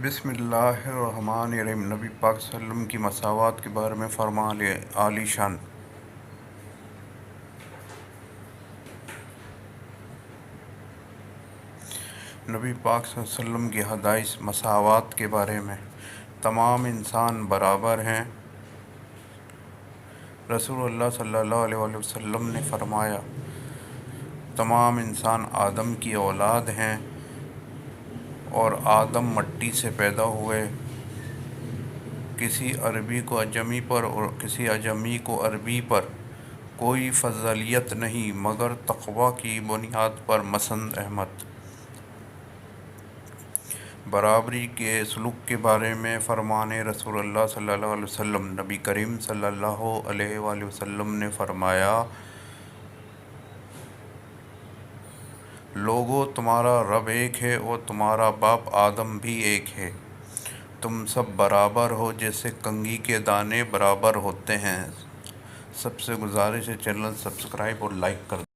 بسم اللہ الرحمن الرحیم۔ نبی پاک صلی اللہ علیہ وسلم کی مساوات کے بارے میں فرمان عالی شان۔ نبی پاک صلی اللہ علیہ وسلم کی حدیث مساوات کے بارے میں، تمام انسان برابر ہیں۔ رسول اللہ صلی اللہ علیہ وآلہ وسلم نے فرمایا، تمام انسان آدم کی اولاد ہیں اور آدم مٹی سے پیدا ہوئے۔ کسی عربی کو اعجمی پر اور کسی اعجمی کو عربی پر کوئی فضیلت نہیں مگر تقویٰ کی بنیاد پر۔ مسند احمد۔ برابری کے سلوک کے بارے میں فرمان رسول اللہ صلی اللہ علیہ وسلم۔ نبی کریم صلی اللہ علیہ وآلہ وسلم نے فرمایا، لوگو، تمہارا رب ایک ہے اور تمہارا باپ آدم بھی ایک ہے۔ تم سب برابر ہو جیسے کنگھی کے دانے برابر ہوتے ہیں۔ سب سے گزارش ہے چینل سبسکرائب اور لائک کر دیں۔